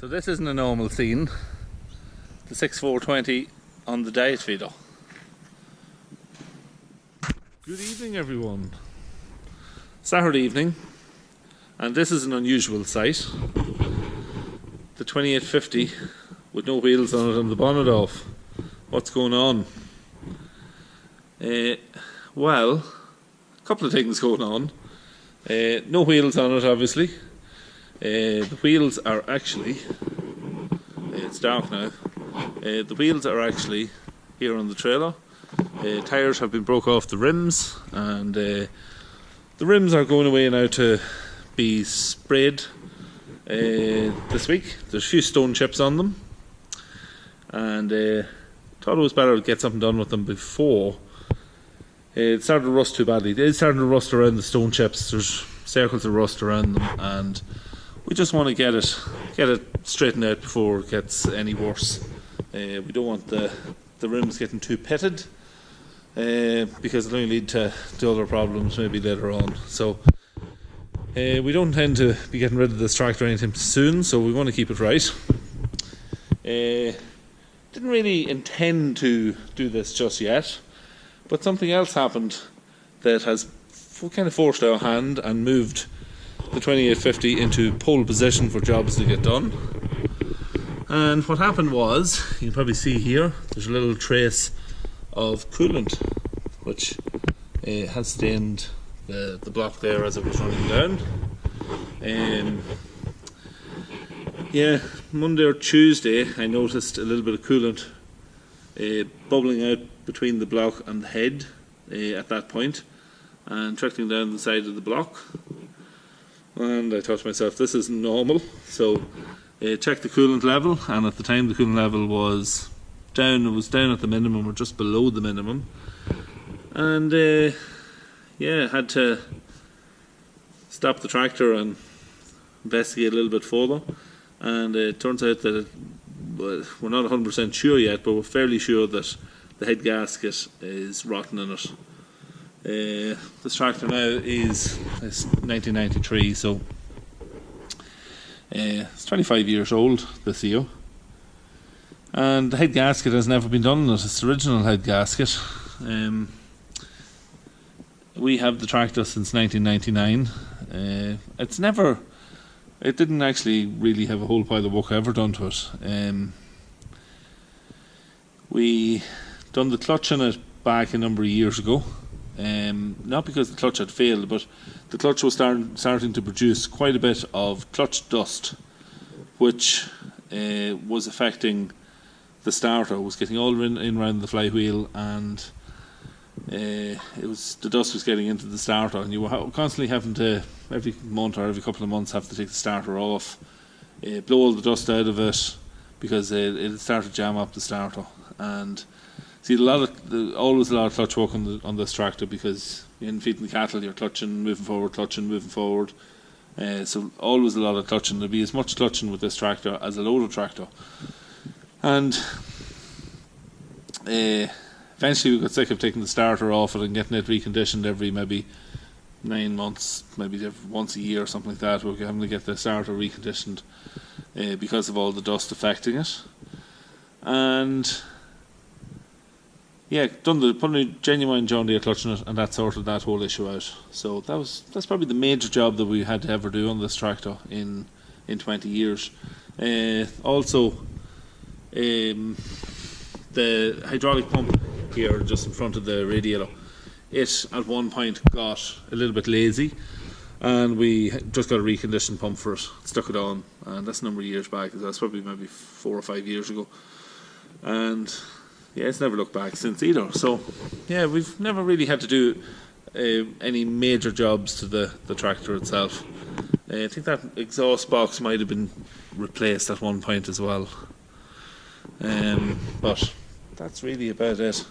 So this isn't a normal scene. The 6420 on the diet feeder. Good evening everyone. Saturday evening, and this is an unusual sight. The 2850 with no wheels on it and the bonnet off. What's going on? Well, a couple of things going on. No wheels on it, obviously. The wheels are actually, it's dark now, the wheels are actually here on the trailer. Tyres have been broke off the rims, and the rims are going away now to be sprayed this week. There's a few stone chips on them, and thought it was better to get something done with them before it started to rust too badly. It's starting to rust around the stone chips. There's circles of rust around them, and we just want to get it straightened out before it gets any worse. We don't want the rims getting too pitted, because it'll only lead to other problems maybe later on. So we don't intend to be getting rid of this tractor anytime soon, so we want to keep it right. Didn't really intend to do this just yet, but something else happened that has kind of forced our hand and moved the 2850 into pole position for jobs to get done. And what happened was, you can probably see here, there's a little trace of coolant which has stained the block there as it was running down. Yeah, Monday or Tuesday I noticed a little bit of coolant bubbling out between the block and the head at that point, and trickling down the side of the block. And I thought to myself, this isn't normal. So checked the coolant level, and at the time the coolant level was down. It was down at the minimum, or just below the minimum. And yeah, had to stop the tractor and investigate a little bit further. And it turns out that we're not 100% sure yet, but we're fairly sure that the head gasket is rotten in it. This tractor now is 1993, so it's 25 years old this year, and the head gasket has never been done in it. It's the original head gasket. We have the tractor since 1999. It didn't actually really have a whole pile of work ever done to it. We done the clutch in it back a number of years ago. Not because the clutch had failed, but the clutch was starting to produce quite a bit of clutch dust, which was affecting the starter. It was getting all in around the flywheel, and the dust was getting into the starter, and you were constantly having to, every month or every couple of months, have to take the starter off, blow all the dust out of it, because it started to jam up the starter. And see, always a lot of clutch work on this tractor, because in feeding the cattle you're clutching, moving forward. So always a lot of clutching. There'll be as much clutching with this tractor as a loader tractor. And eventually we got sick of taking the starter off it and getting it reconditioned every maybe 9 months, maybe once a year or something like that. We're having to get the starter reconditioned because of all the dust affecting it. And yeah, put a genuine John Deere clutch in it, and that sorted that whole issue out. So that's probably the major job that we had to ever do on this tractor in 20 years. Also, the hydraulic pump here just in front of the radiator, it at one point got a little bit lazy, and we just got a reconditioned pump for it, stuck it on, and that's a number of years back. That's probably maybe 4 or 5 years ago. And yeah, it's never looked back since either. So yeah, we've never really had to do any major jobs to the tractor itself. I think that exhaust box might have been replaced at one point as well. But that's really about it.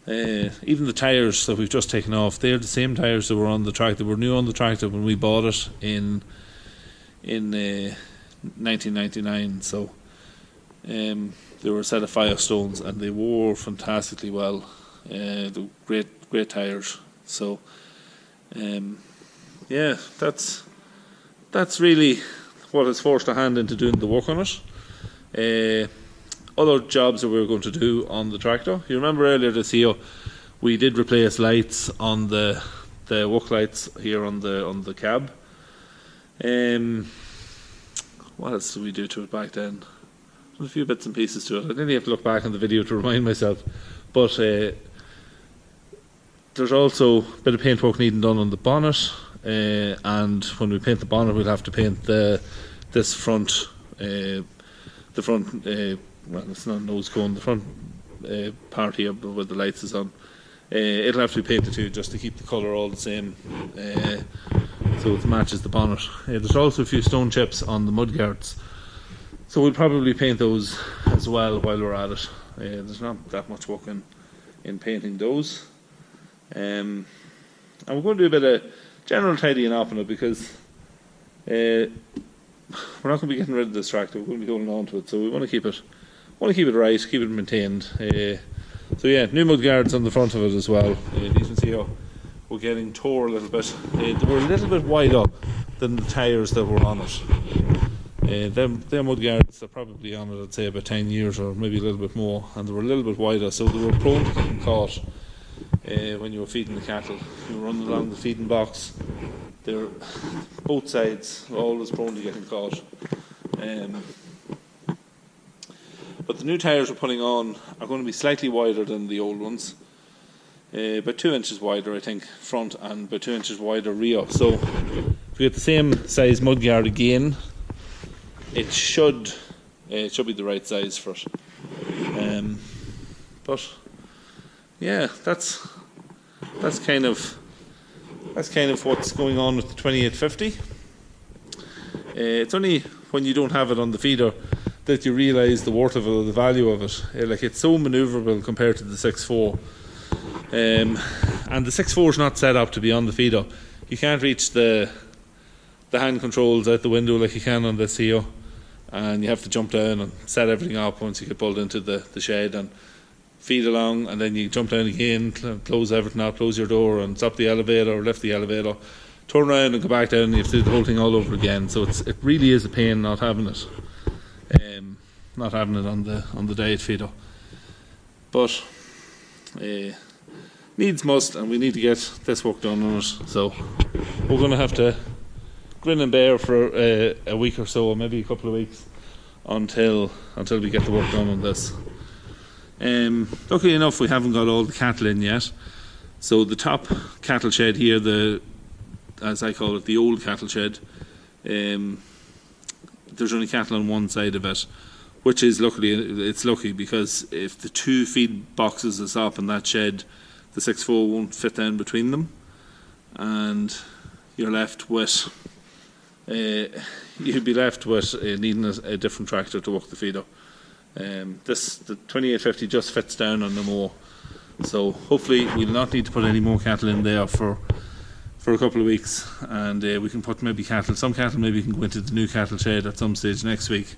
Even the tyres that we've just taken off, they're the same tyres that were on the tractor. They were new on the tractor when we bought it in 1999. So they were a set of Firestones, and they wore fantastically well. They were great tyres. So yeah, that's really what has forced our hand into doing the work on it. Other jobs that we were going to do on the tractor. You remember earlier this year we did replace lights on the work lights here on the cab. What else did we do to it back then? There's a few bits and pieces to it. I didn't have to look back on the video to remind myself. But there's also a bit of paintwork needing done on the bonnet, and when we paint the bonnet we'll have to paint this front, the front, well, it's not a nose cone, the front part here where the lights is on. It'll have to be painted too, just to keep the colour all the same, so it matches the bonnet. There's also a few stone chips on the mudguards, so we'll probably paint those as well while we're at it. There's not that much work in painting those. And we're going to do a bit of general tidying up on it, because we're not going to be getting rid of this tractor. We're going to be holding on to it, so we want to keep it right, keep it maintained. So yeah, new mudguards on the front of it as well. You can see how we're getting tore a little bit. They were a little bit wider than the tyres that were on it. Them mudguards are probably on it, I'd say, about 10 years or maybe a little bit more, and they were a little bit wider, so they were prone to getting caught when you were feeding the cattle. You were running along the feeding box. They're both sides are always prone to getting caught. But the new tyres we're putting on are going to be slightly wider than the old ones. About 2 inches wider, I think, front, and about 2 inches wider rear. So if we get the same size mudguard again, it should be the right size for it. But yeah, that's kind of what's going on with the 2850. It's only when you don't have it on the feeder that you realise the worth of it, or the value of it. Like, it's so manoeuvrable compared to the 6.4, and the 6.4 is not set up to be on the feeder. You can't reach the hand controls out the window like you can on this here, and you have to jump down and set everything up once you get pulled into the shed and feed along, and then you jump down again, close everything up, close your door, and stop the elevator or lift the elevator, turn around and go back down, and you have to do the whole thing all over again. So it really is a pain not having it. On the diet feeder, but needs must, and we need to get this work done on it. So we're going to have to grin and bear for a week or so, or maybe a couple of weeks, until we get the work done on this. Luckily enough, we haven't got all the cattle in yet. So the top cattle shed here, as I call it, the old cattle shed, there's only cattle on one side of it, which is lucky, because if the two feed boxes is up in that shed, the 6.4 won't fit down between them, and you're left with you'd be left with needing a different tractor to work the feeder. The 2850 just fits down on them all, so hopefully we'll not need to put any more cattle in there for a couple of weeks, and we can put maybe some cattle maybe can go into the new cattle shed at some stage next week.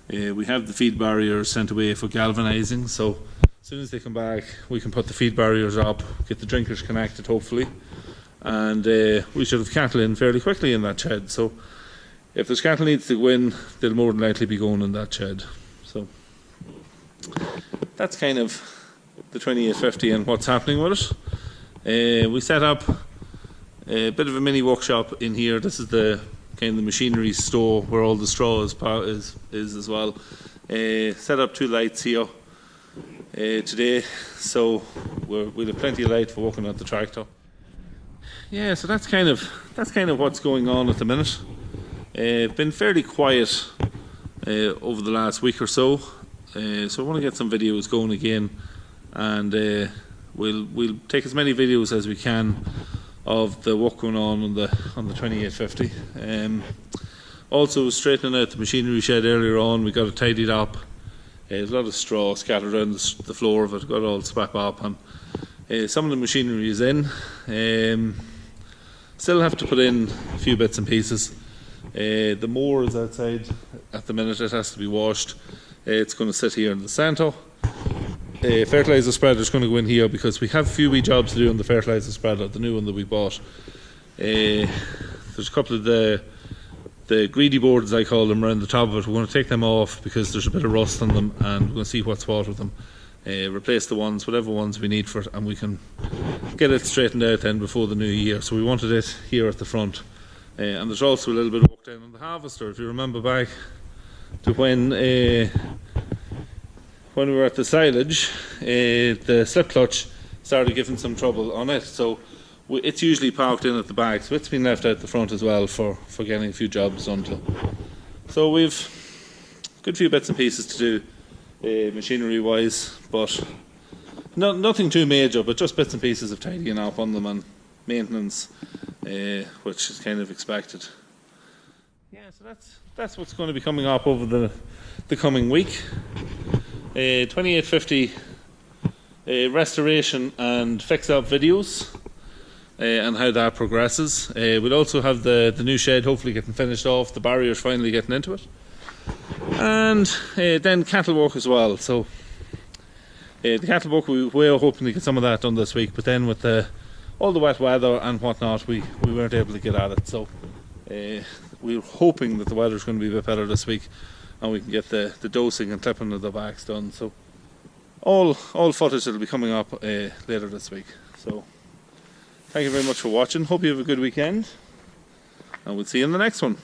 We have the feed barriers sent away for galvanising, so as soon as they come back we can put the feed barriers up, get the drinkers connected hopefully, and we should have cattle in fairly quickly in that shed. So if there's cattle needs to go in, they'll more than likely be going in that shed. So that's kind of the 2850 and what's happening with it. We set up a bit of a mini workshop in here. This is the kind of the machinery store where all the straw is as well. Set up 2 lights here today, so we'll have plenty of light for working at the tractor. Yeah, so that's kind of what's going on at the minute. Been fairly quiet over the last week or so, so I want to get some videos going again, and we'll take as many videos as we can of the work going on the 2850. Also straightening out the machinery shed earlier on. We got it tidied up. There's a lot of straw scattered around the floor of it. Got it all swept up, and some of the machinery is in. Still have to put in a few bits and pieces. The mower is outside at the minute. It has to be washed. It's going to sit here in the Santo. Fertiliser spreader is going to go in here because we have a few wee jobs to do on the fertiliser spreader, the new one that we bought. There's a couple of the the greedy boards, I call them, around the top of it. We're going to take them off because there's a bit of rust on them, and we're going to see what's what with them. Replace the ones, whatever ones we need for it, and we can get it straightened out then before the new year. So we wanted it here at the front. And there's also a little bit of work down on the harvester. If you remember back to when we were at the silage, the slip clutch started giving some trouble on it. So it's usually parked in at the back, so it's been left out the front as well for getting a few jobs done to. So we've a good few bits and pieces to do machinery wise, but nothing too major, but just bits and pieces of tidying up on them and maintenance, which is kind of expected. Yeah, so that's what's going to be coming up over the coming week. 2850 restoration and fix up videos, and how that progresses. We'll also have the new shed hopefully getting finished off, the barriers finally getting into it, and then cattle work as well. So the cattle work, we are hoping to get some of that done this week, but then with all the wet weather and whatnot, we weren't able to get at it. So we're hoping that the weather's going to be a bit better this week, and we can get the dosing and clipping of the backs done. So all footage will be coming up later this week. So thank you very much for watching. Hope you have a good weekend, and we'll see you in the next one.